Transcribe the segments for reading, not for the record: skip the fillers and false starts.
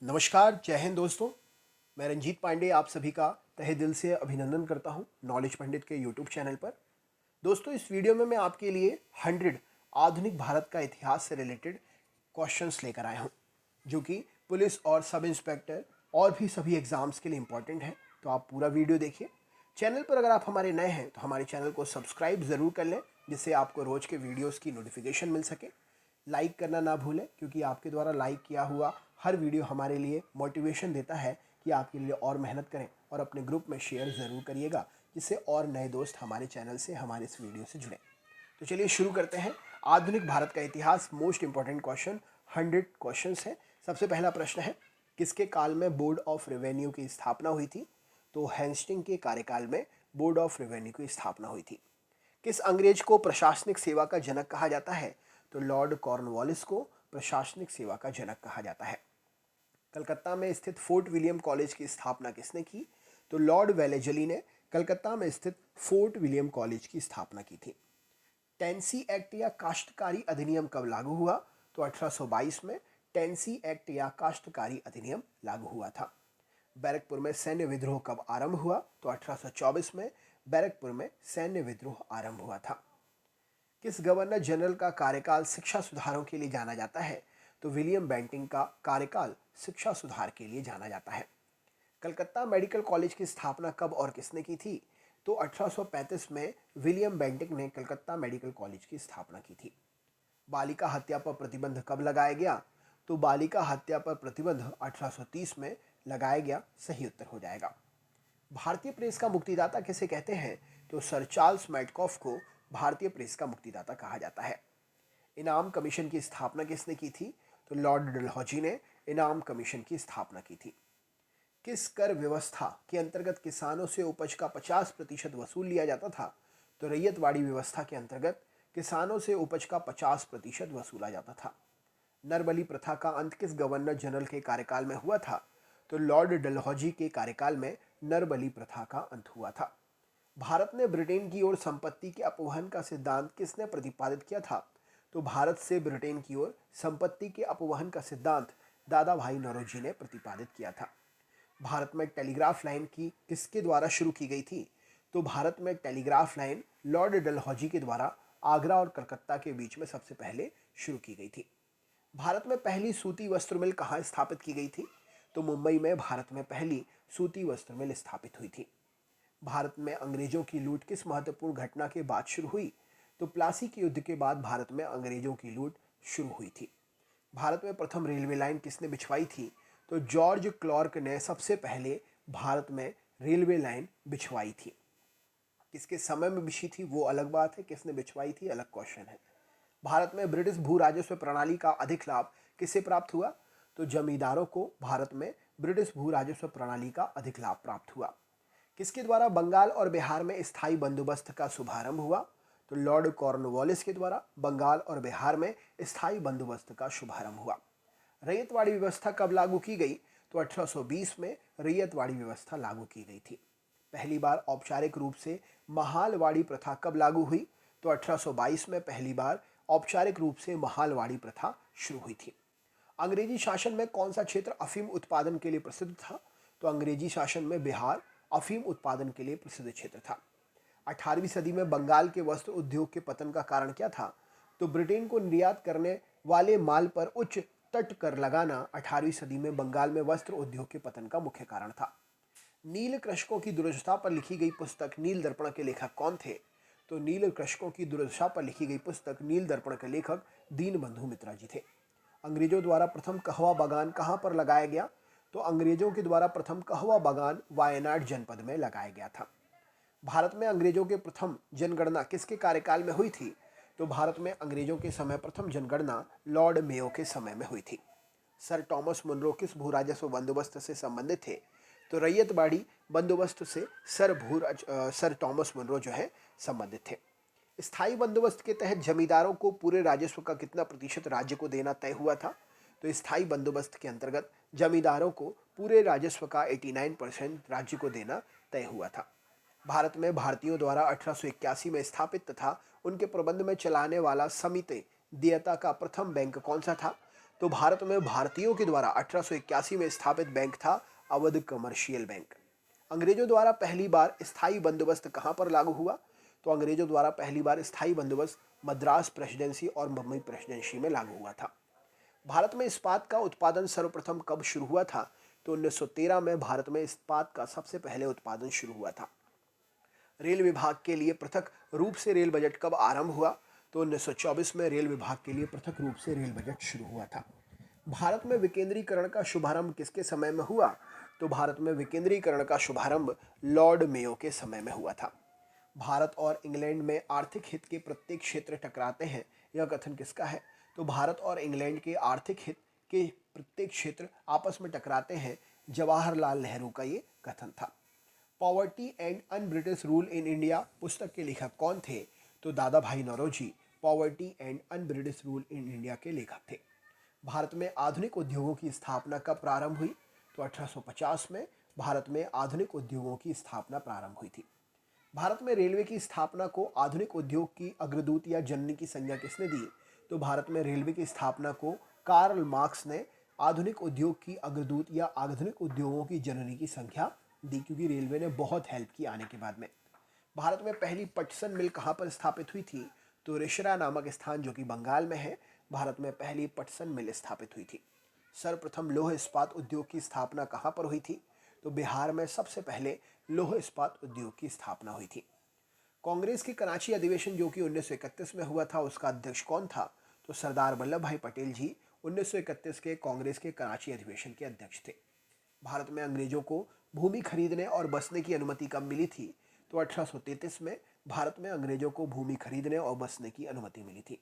नमस्कार, जय हिंद दोस्तों। मैं रंजीत पांडे आप सभी का तहे दिल से अभिनंदन करता हूं नॉलेज पंडित के यूट्यूब चैनल पर। दोस्तों, इस वीडियो में मैं आपके लिए 100 आधुनिक भारत का इतिहास से रिलेटेड क्वेश्चंस लेकर आया हूं, जो कि पुलिस और सब इंस्पेक्टर और भी सभी एग्जाम्स के लिए इंपॉर्टेंट है। तो आप पूरा वीडियो देखिए। चैनल पर अगर आप हमारे नए हैं तो हमारे चैनल को सब्सक्राइब ज़रूर कर लें, जिससे आपको रोज़ के वीडियोज़ की नोटिफिकेशन मिल सके। लाइक करना ना भूलें, क्योंकि आपके द्वारा लाइक किया हुआ हर वीडियो हमारे लिए मोटिवेशन देता है कि आपके लिए और मेहनत करें। और अपने ग्रुप में शेयर ज़रूर करिएगा, जिससे और नए दोस्त हमारे चैनल से हमारे इस वीडियो से जुड़ें। तो चलिए शुरू करते हैं। आधुनिक भारत का इतिहास, मोस्ट इंपॉर्टेंट क्वेश्चन, 100 क्वेश्चंस है। सबसे पहला प्रश्न है, किसके काल में बोर्ड ऑफ रेवेन्यू की स्थापना हुई थी? तो हेस्टिंग के कार्यकाल में बोर्ड ऑफ रेवेन्यू की स्थापना हुई थी। किस अंग्रेज को प्रशासनिक सेवा का जनक कहा जाता है? तो लॉर्ड कॉर्नवालिस को प्रशासनिक सेवा का जनक कहा जाता है। कलकत्ता में स्थित फोर्ट विलियम कॉलेज की स्थापना किसने की? तो लॉर्ड वेलेजली ने कलकत्ता में स्थित फोर्ट विलियम कॉलेज की स्थापना की थी। टेंसी एक्ट या काश्तकारी अधिनियम कब लागू हुआ? तो 1822 में टेंसी एक्ट या काश्तकारी अधिनियम लागू हुआ था। बैरकपुर में सैन्य विद्रोह कब आरंभ हुआ? तो 1824 में बैरकपुर में सैन्य विद्रोह आरंभ हुआ था। किस गवर्नर जनरल का कार्यकाल शिक्षा सुधारों के लिए जाना जाता है? तो विलियम बेंटिंग का कार्यकाल शिक्षा सुधार के लिए जाना जाता है। कलकत्ता मेडिकल कॉलेज की स्थापना कब और किसने की थी? तो 1835 में विलियम बेंटिंग ने कलकत्ता मेडिकल कॉलेज की स्थापना की थी। बालिका हत्या पर प्रतिबंध कब लगाया गया? तो बालिका हत्या पर प्रतिबंध 1830 में लगाया गया। सही उत्तर हो जाएगा। भारतीय प्रेस का मुक्तिदाता किसे कहते हैं? तो सर चार्ल्स मैडकॉफ को भारतीय प्रेस का मुक्तिदाता कहा जाता है। इनाम कमीशन की स्थापना किसने की थी? तो लॉर्ड डलहौजी ने इनाम कमीशन की स्थापना की थी। किस कर व्यवस्था के अंतर्गत किसानों से उपज का 50% वसूल लिया जाता था? तो रैयतवाड़ी व्यवस्था के अंतर्गत किसानों से उपज का 50% वसूला जाता था। नरबली प्रथा का अंत किस गवर्नर जनरल के कार्यकाल में हुआ था? तो लॉर्ड डलहौजी के कार्यकाल में नरबली प्रथा का अंत हुआ था। भारत ने ब्रिटेन की ओर संपत्ति के अपवहन का सिद्धांत किसने प्रतिपादित किया था? तो भारत से ब्रिटेन की ओर संपत्ति के अपवहन का सिद्धांत दादा भाई नौरोजी ने प्रतिपादित किया था। भारत में टेलीग्राफ लाइन की किसके द्वारा शुरू की गई थी? तो भारत में टेलीग्राफ लाइन लॉर्ड डलहौजी के द्वारा आगरा और कलकत्ता के बीच में सबसे पहले शुरू की गई थी। भारत में पहली सूती वस्त्र मिल कहाँ स्थापित की गई थी? तो मुंबई में भारत में पहली सूती वस्त्र मिल स्थापित हुई थी। भारत में अंग्रेजों की लूट किस महत्वपूर्ण घटना के बाद शुरू हुई? तो प्लासी के युद्ध के बाद भारत में अंग्रेजों की लूट शुरू हुई थी। भारत में प्रथम रेलवे लाइन किसने बिछवाई थी? तो जॉर्ज क्लॉर्क ने सबसे पहले भारत में रेलवे लाइन बिछवाई थी। किसके समय में बिछी थी वो अलग बात है, किसने बिछवाई थी अलग क्वेश्चन है। भारत में ब्रिटिश भू राजस्व प्रणाली का अधिक लाभ किससे प्राप्त हुआ? तो जमींदारों को भारत में ब्रिटिश भू राजस्व प्रणाली का अधिक लाभ प्राप्त हुआ। किसके द्वारा बंगाल और बिहार में स्थायी बंदोबस्त का शुभारंभ हुआ? तो लॉर्ड कॉर्नवालिस के द्वारा बंगाल और बिहार में स्थायी बंदोबस्त का शुभारंभ हुआ। रैयतवाड़ी व्यवस्था कब लागू की गई? तो 1820 में रैयतवाड़ी व्यवस्था लागू की गई थी। पहली बार औपचारिक रूप से महालवाड़ी प्रथा कब लागू हुई? तो 1822 में पहली बार औपचारिक रूप से महालवाड़ी प्रथा शुरू हुई थी। अंग्रेजी शासन में कौन सा क्षेत्र अफीम उत्पादन के लिए प्रसिद्ध था? तो अंग्रेजी शासन में बिहार अफीम उत्पादन के लिए प्रसिद्ध क्षेत्र था। 18वीं सदी में बंगाल के वस्त्र उद्योग के पतन का कारण क्या था? तो ब्रिटेन को निर्यात करने वाले माल पर उच्च तट कर लगाना 18वीं सदी में बंगाल में वस्त्र उद्योग के पतन का मुख्य कारण था। नील कृषकों की दुर्दशा पर लिखी गई पुस्तक नील दर्पण के लेखक कौन थे? तो नील कृषकों की दुर्दशा पर लिखी गई पुस्तक नील दर्पण के लेखक दीनबंधु मित्रा जी थे। अंग्रेजों द्वारा प्रथम कहवा बागान कहाँ पर लगाया गया? तो अंग्रेजों के द्वारा प्रथम कहवा बागान वायनाड जनपद में लगाया गया था। भारत में अंग्रेजों के प्रथम जनगणना किसके कार्यकाल में हुई थी? तो भारत में अंग्रेजों के समय प्रथम जनगणना लॉर्ड मेयो के समय में हुई थी। सर टॉमस मुनरो किस भू राजस्व बंदोबस्त से संबंधित थे? तो रैयतवाड़ी बंदोबस्त से सर टॉमस मुनरो जो है संबंधित थे। स्थायी बंदोबस्त के तहत जमींदारों को पूरे राजस्व का कितना प्रतिशत राज्य को देना तय हुआ था? तो स्थायी बंदोबस्त के अंतर्गत जमींदारों को पूरे राजस्व का 89% राज्य को देना तय हुआ था। भारत में भारतीयों द्वारा 1881 में स्थापित तथा उनके प्रबंध में चलाने वाला समिति देयता का प्रथम बैंक कौन सा था? तो भारत में भारतीयों के द्वारा 1881 में स्थापित बैंक था अवध कमर्शियल बैंक। अंग्रेजों द्वारा पहली बार स्थायी बंदोबस्त कहां पर लागू हुआ? तो अंग्रेजों द्वारा पहली बार स्थायी बंदोबस्त मद्रास प्रेसिडेंसी और बम्बई प्रेसिडेंसी में लागू हुआ था। भारत में इस्पात का उत्पादन सर्वप्रथम कब शुरू हुआ था? तो 1913 में भारत में इस्पात का सबसे पहले उत्पादन शुरू हुआ था। रेल विभाग के लिए पृथक रूप से रेल बजट कब आरंभ हुआ? तो 1924 में रेल विभाग के लिए पृथक रूप से रेल बजट शुरू हुआ था। भारत में विकेंद्रीकरण का शुभारंभ किसके समय में हुआ? तो भारत में विकेंद्रीकरण का शुभारंभ लॉर्ड मेयो के समय में हुआ था। भारत और इंग्लैंड में आर्थिक हित के प्रत्येक क्षेत्र टकराते हैं, यह कथन किसका है? तो भारत और इंग्लैंड के आर्थिक हित के प्रत्येक क्षेत्र आपस में टकराते हैं, जवाहरलाल नेहरू का ये कथन था। Poverty and un British rule in India पुस्तक के लेखक कौन थे? तो Dadabhai Naoroji poverty and un British rule in India के लेखक थे। भारत में आधुनिक उद्योगों की स्थापना कब प्रारंभ हुई? तो 1850 में भारत में आधुनिक उद्योगों की स्थापना प्रारंभ हुई थी। भारत में रेलवे की स्थापना को आधुनिक उद्योग की अग्रदूत या जननी की संज्ञा किसने दी? तो भारत में रेलवे की स्थापना को कार्ल मार्क्स ने आधुनिक उद्योग की अग्रदूत या आधुनिक उद्योगों की जननी की संख्या दी, क्योंकि रेलवे ने बहुत हेल्प की आने के बाद में। भारत में पहली पटसन मिल कहाँ पर स्थापित हुई थी? तो रिशरा नामक स्थान जो कि बंगाल में है, भारत में पहली पटसन मिल स्थापित हुई थी। सर्वप्रथम लौह इस्पात उद्योग की स्थापना कहाँ पर हुई थी? तो बिहार में सबसे पहले लौह इस्पात उद्योग की स्थापना हुई थी। कांग्रेस के कराची अधिवेशन जो कि 1931 में हुआ था, उसका अध्यक्ष कौन था? तो सरदार वल्लभ भाई पटेल जी 1931 के कांग्रेस के कराची अधिवेशन के अध्यक्ष थे। भारत में अंग्रेजों को भूमि खरीदने और बसने की अनुमति कब मिली थी? तो 1833 में भारत में अंग्रेजों को भूमि खरीदने और बसने की अनुमति मिली थी।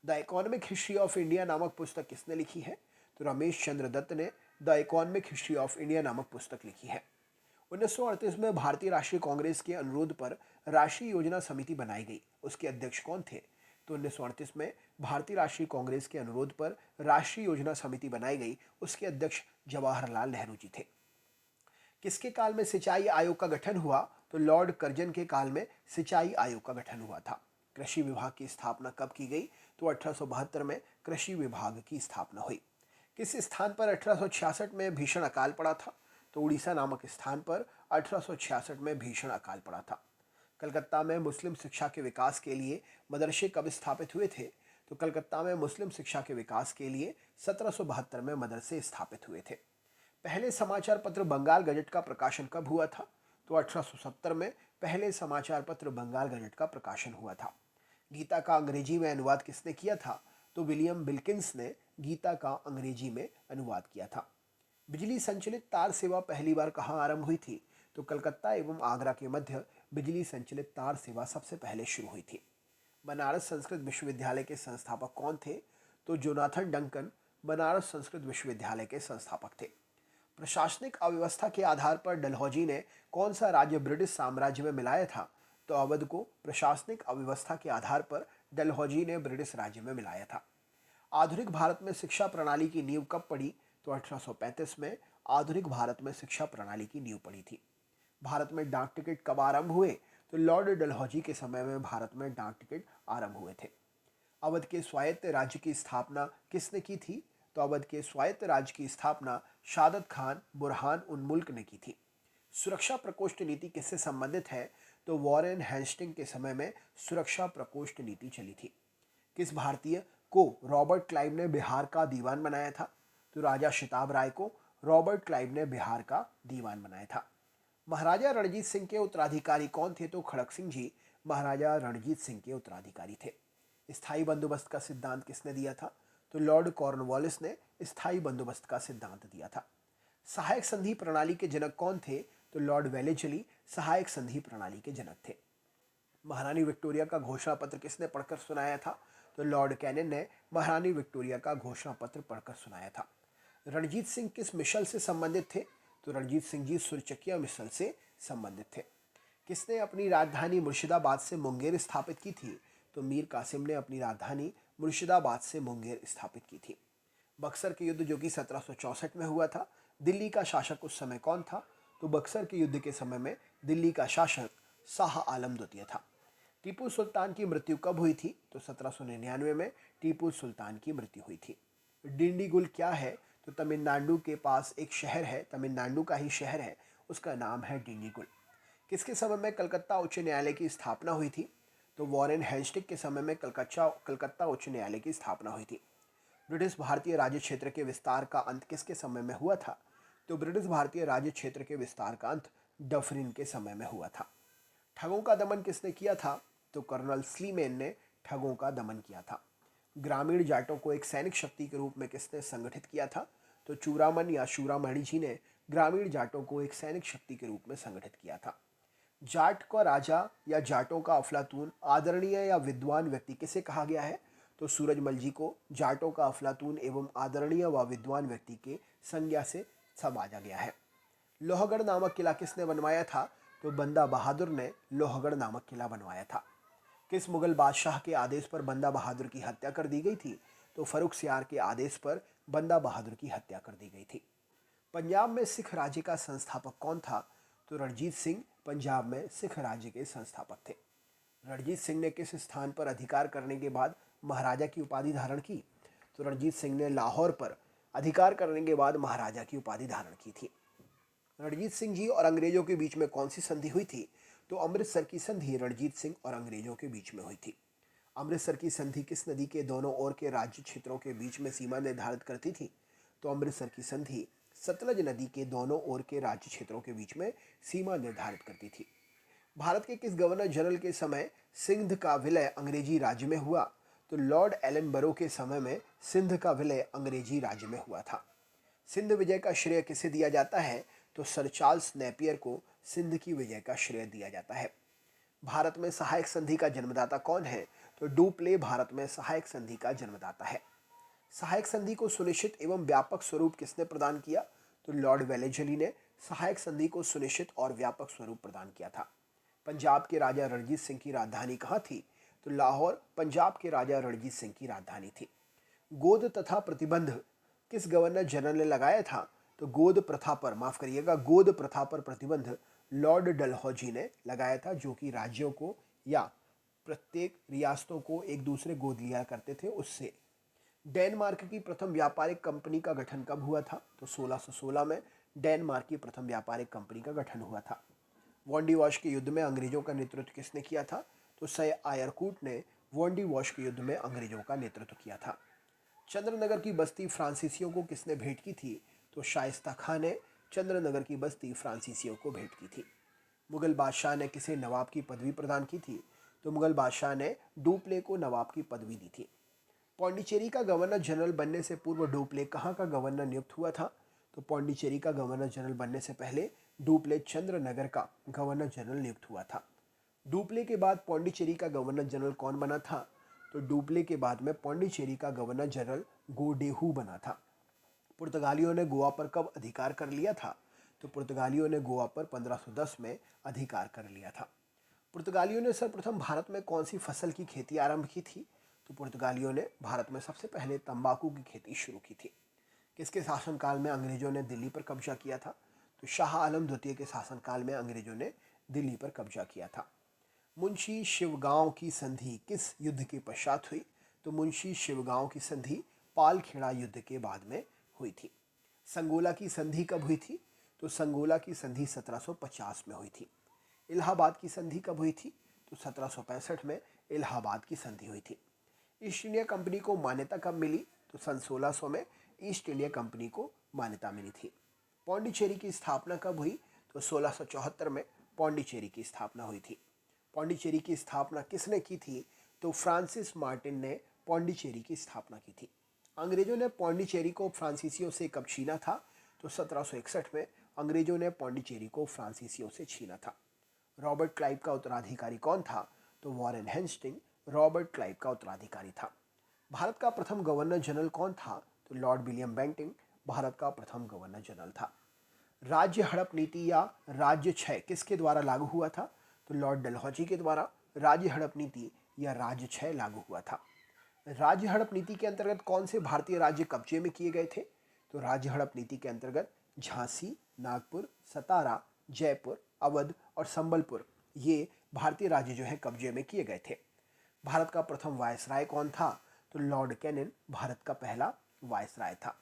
The economic history of India नामक पुस्तक किसने लिखी है? तो रमेश चंद्र दत्त ने the economic history of India नामक पुस्तक लिखी है। 1938 में भारतीय राष्ट्रीय कांग्रेस के अनुरोध पर राष्ट्रीय योजना समिति बनाई गई, उसके अध्यक्ष कौन थे? तो 1938 में भारतीय राष्ट्रीय कांग्रेस के अनुरोध पर राष्ट्रीय योजना समिति बनाई गई, उसके अध्यक्ष जवाहरलाल नेहरू जी थे। किसके काल में सिंचाई आयोग का गठन हुआ? तो लॉर्ड कर्जन के काल में सिंचाई आयोग का गठन हुआ था। कृषि विभाग की स्थापना कब की गई? तो 1872 में कृषि विभाग की स्थापना हुई। किस स्थान पर 1866 में भीषण अकाल पड़ा था? तो उड़ीसा नामक स्थान पर 1866 में भीषण अकाल पड़ा था। कलकत्ता में मुस्लिम शिक्षा के विकास के लिए मदरसे कब स्थापित हुए थे? तो कलकत्ता में मुस्लिम शिक्षा के विकास के लिए 1772 में मदरसे स्थापित हुए थे। पहले समाचार पत्र बंगाल गजट का प्रकाशन कब हुआ था? तो 1870 में पहले समाचार पत्र बंगाल गजट का प्रकाशन हुआ था। गीता का अंग्रेजी में अनुवाद किसने किया था? तो विलियम विल्किंस ने गीता का अंग्रेजी में अनुवाद किया था। बिजली संचालित तार सेवा पहली बार कहाँ आरंभ हुई थी? तो कलकत्ता एवं आगरा के मध्य बिजली संचालित तार सेवा सबसे पहले शुरू हुई थी। बनारस संस्कृत विश्वविद्यालय के संस्थापक कौन थे? तो जोनाथन डंकन बनारस संस्कृत विश्वविद्यालय के संस्थापक थे। प्रशासनिक अव्यवस्था के आधार पर डलहौजी ने कौन सा राज्य ब्रिटिश साम्राज्य में मिलाया था? तो अवध को प्रशासनिक अव्यवस्था के आधार पर डलहौजी ने ब्रिटिश राज्य में मिलाया था। आधुनिक भारत में शिक्षा प्रणाली की नींव कब पड़ी? तो 1835 में आधुनिक भारत में शिक्षा प्रणाली की नींव पड़ी थी। भारत में डाक टिकट कब आरंभ हुए? तो लॉर्ड डलहौजी के समय में भारत में डाक टिकट आरंभ हुए थे। अवध के स्वायत्त राज्य की स्थापना किसने की थी? तो अवध के स्वायत्त राज्य की स्थापना शादत खान बुरहान उन मुल्क ने की थी। सुरक्षा प्रकोष्ठ नीति किससे संबंधित है? तो वॉरेन हेस्टिंग के समय में सुरक्षा प्रकोष्ठ नीति चली थी। किस भारतीय को रॉबर्ट क्लाइव ने बिहार का दीवान बनाया था? तो राजा शिताब राय को रॉबर्ट क्लाइव ने बिहार का दीवान बनाया था। महाराजा रणजीत सिंह के उत्तराधिकारी कौन थे? तो खड़क सिंह जी महाराजा रणजीत सिंह के उत्तराधिकारी थे। स्थायी बंदोबस्त का सिद्धांत किसने दिया था? तो लॉर्ड कॉर्नवालिस ने स्थायी बंदोबस्त का सिद्धांत दिया था। सहायक संधि प्रणाली के जनक कौन थे? तो लॉर्ड वेलेस्ली सहायक संधि प्रणाली के जनक थे। महारानी विक्टोरिया का घोषणा पत्र किसने पढ़कर सुनाया था? तो लॉर्ड कैनिन ने महारानी विक्टोरिया का घोषणा पत्र पढ़कर सुनाया था। रणजीत सिंह किस मिसल से संबंधित थे? तो रणजीत सिंह जी सुरचकिया मिसल से संबंधित थे। किसने अपनी राजधानी मुर्शिदाबाद से मुंगेर स्थापित की थी? तो मीर कासिम ने अपनी राजधानी मुर्शिदाबाद से मुंगेर स्थापित की थी। बक्सर के युद्ध जो कि 1764 में हुआ था, दिल्ली का शासक उस समय कौन था? तो बक्सर के युद्ध के समय में दिल्ली का शासक शाह आलम द्वितीय था। टीपू सुल्तान की मृत्यु कब हुई थी? तो 1799 में टीपू सुल्तान की मृत्यु हुई थी। डिंडीगुल क्या है? तो तमिलनाडु के पास एक शहर है, तमिलनाडु का ही शहर है, उसका नाम है डिंडीगुल। किसके समय में कलकत्ता उच्च न्यायालय की स्थापना हुई थी? तो वॉरेन हेस्टिंग के समय में कलकत्ता उच्च न्यायालय की स्थापना हुई थी। ब्रिटिश भारतीय राज्य क्षेत्र के विस्तार का अंत किसके समय में हुआ था? तो ब्रिटिश भारतीय राज्य क्षेत्र के विस्तार का अंत डफरिन के समय में हुआ था। ठगों का दमन किसने किया था? तो कर्नल स्लीमेन ने ठगों का दमन किया था। ग्रामीण जाटों को एक सैनिक शक्ति के रूप में किसने संगठित किया था? तो चूड़ामन या शूरामणि जी ने ग्रामीण जाटों को एक सैनिक शक्ति के रूप में संगठित किया था। जाट का राजा या जाटों का अफलातून आदरणीय या विद्वान व्यक्ति किसे कहा गया है? तो सूरजमल जी को जाटों का अफलातून एवं आदरणीय व विद्वान व्यक्ति के संज्ञा से समाजा गया है। लोहगढ़ नामक किला किसने बनवाया था? तो बंदा बहादुर ने लोहगढ़ नामक किला बनवाया था। किस मुगल बादशाह के आदेश पर बंदा बहादुर की हत्या कर दी गई थी? तो फरुख सियार के आदेश पर बंदा बहादुर की हत्या कर दी गई थी। पंजाब में सिख राज्य का संस्थापक कौन था? तो रणजीत सिंह पंजाब में सिख राज्य के संस्थापक थे। रणजीत सिंह ने किस स्थान पर अधिकार करने के बाद महाराजा की उपाधि धारण की? तो रणजीत सिंह ने लाहौर पर अधिकार करने के बाद महाराजा की उपाधि धारण की थी। रणजीत सिंह जी और अंग्रेजों के बीच में कौन सी संधि हुई थी? तो अमृतसर की संधि रणजीत सिंह और अंग्रेजों के बीच में हुई थी। अमृतसर की संधि किस नदी के दोनों ओर के राज्य क्षेत्रों के बीच में सीमा निर्धारित करती थी? तो अमृतसर की संधि सतलज नदी के दोनों ओर के राज्य क्षेत्रों के बीच में सीमा निर्धारित करती थी। भारत के किस गवर्नर जनरल के समय सिंध का विलय अंग्रेजी राज्य में हुआ? तो लॉर्ड एलन बरो के समय में सिंध का विलय अंग्रेजी राज्य में हुआ था। सिंध विजय का श्रेय किसे दिया जाता है? तो सर चार्ल्स नेपियर को सिंध की विजय का श्रेय दिया जाता है। भारत में सहायक संधि का जन्मदाता कौन है? तो डुप्ले भारत में सहायक संधि का जन्मदाता है। सहायक संधि को सुनिश्चित एवं व्यापक स्वरूप किसने प्रदान किया? तो लॉर्ड वेलेजली ने सहायक संधि को सुनिश्चित और व्यापक स्वरूप प्रदान किया था। पंजाब के राजा रणजीत सिंह की राजधानी कहाँ थी? तो लाहौर पंजाब के राजा रणजीत सिंह की राजधानी थी। गोद तथा प्रतिबंध किस गवर्नर जनरल ने लगाया था? तो गोद प्रथा पर, माफ करिएगा, गोद प्रथा पर प्रतिबंध लॉर्ड डलहौजी ने लगाया था, जो कि राज्यों को या प्रत्येक रियासतों को एक दूसरे गोद लिया करते थे उससे। डेनमार्क की प्रथम व्यापारिक कंपनी का गठन कब हुआ था? तो 1616 में डेनमार्क की प्रथम व्यापारिक कंपनी का गठन हुआ था। वॉन्डी वॉश के युद्ध में अंग्रेजों का नेतृत्व किसने किया था? तो सर आयरकूट ने वॉन्डी वॉश के युद्ध में अंग्रेजों का नेतृत्व किया था। चंद्रनगर की बस्ती फ्रांसीसियों को किसने भेंट की थी? तो शाइस्ता खान ने चंद्रनगर की बस्ती फ्रांसीसियों को भेंट की थी। मुगल बादशाह ने किसे नवाब की पदवी प्रदान की थी? तो मुगल बादशाह ने डुप्ले को नवाब की पदवी दी थी। पौंडीचेरी का गवर्नर जनरल बनने से पूर्व डुप्ले कहाँ का गवर्नर नियुक्त हुआ था? तो पौंडीचेरी का गवर्नर जनरल बनने से पहले डुप्ले चंद्रनगर का गवर्नर जनरल नियुक्त हुआ था। डुप्ले के बाद पौंडीचेरी का गवर्नर जनरल कौन बना था? तो डुप्ले के बाद में पौंडीचेरी का गवर्नर जनरल गोडेहू बना था। पुर्तगालियों ने गोवा पर कब अधिकार कर लिया था? तो पुर्तगालियों ने गोवा पर 1510 में अधिकार कर लिया था। पुर्तगालियों ने सर्वप्रथम भारत में कौन सी फसल की खेती आरंभ की थी? तो पुर्तगालियों ने भारत में सबसे पहले तंबाकू की खेती शुरू की थी। किसके शासनकाल में अंग्रेजों ने दिल्ली पर कब्जा किया था? तो शाह आलम द्वितीय के शासनकाल में अंग्रेजों ने दिल्ली पर कब्जा किया था। मुंशी शिवगांव की संधि किस युद्ध के पश्चात हुई? तो मुंशी शिवगांव की संधि पालखेड़ा युद्ध के बाद में हुई थी। संगोला की संधि कब हुई थी? तो संगोला की संधि 1750 में हुई थी। इलाहाबाद की संधि कब हुई थी? तो 1765 में इलाहाबाद की संधि हुई थी। ईस्ट इंडिया कंपनी को मान्यता कब मिली? तो सन 1600 में ईस्ट इंडिया कंपनी को मान्यता मिली थी। पौंडीचेरी की स्थापना कब हुई? तो 1674 में पौंडीचेरी की स्थापना हुई थी। पौंडीचेरी की स्थापना किसने की थी? तो फ्रांसिस मार्टिन ने पौंडीचेरी की स्थापना की थी। अंग्रेजों ने पौंडीचेरी को फ्रांसीसियों से कब छीना था? तो 1761 में अंग्रेजों ने पौंडीचेरी को फ्रांसीसियों से छीना था। रॉबर्ट क्लाइव का उत्तराधिकारी कौन था? तो वॉरेन हेस्टिंग रॉबर्ट क्लाइव का उत्तराधिकारी था। भारत का प्रथम गवर्नर जनरल कौन था? तो लॉर्ड विलियम बेंटिंग भारत का प्रथम गवर्नर जनरल था। राज्य हड़प नीति या राज्य क्षय किसके द्वारा लागू हुआ था? तो लॉर्ड डलहौजी के द्वारा राज्य हड़प नीति या राज्य क्षय लागू हुआ था। राज्य हड़प नीति के अंतर्गत कौन से भारतीय राज्य कब्जे में किए गए थे? तो राज्य हड़प नीति के अंतर्गत झांसी, नागपुर, सतारा, जयपुर, अवध और संबलपुर, ये भारतीय राज्य जो है कब्जे में किए गए थे। भारत का प्रथम वायसराय कौन था? तो लॉर्ड कैनिन भारत का पहला वायसराय था।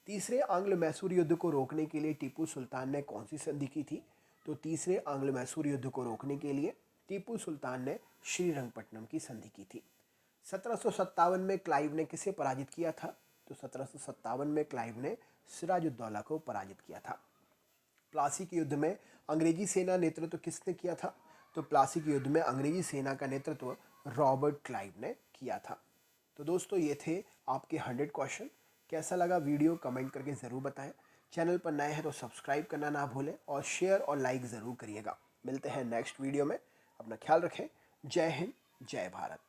तीसरे आंग्ल मैसूर युद्ध को रोकने के लिए टीपू सुल्तान ने कौन सी संधि की थी? तो तीसरे आंग्ल मैसूर युद्ध को रोकने के लिए टीपू सुल्तान ने श्रीरंगपट्टनम की संधि की थी। 1757 में क्लाइव ने किसे पराजित किया था? तो 1757 में क्लाइव ने सिराजुद्दौला को पराजित किया था। प्लासी के युद्ध में अंग्रेजी सेना नेतृत्व किसने किया था? तो प्लासी के युद्ध में अंग्रेजी सेना का नेतृत्व रॉबर्ट क्लाइव ने किया था। तो दोस्तों ये थे आपके 100 क्वेश्चन। कैसा लगा वीडियो कमेंट करके ज़रूर बताएं। चैनल पर नए हैं तो सब्सक्राइब करना ना भूलें और शेयर और लाइक ज़रूर करिएगा। मिलते हैं नेक्स्ट वीडियो में। अपना ख्याल रखें। जय हिंद, जय भारत।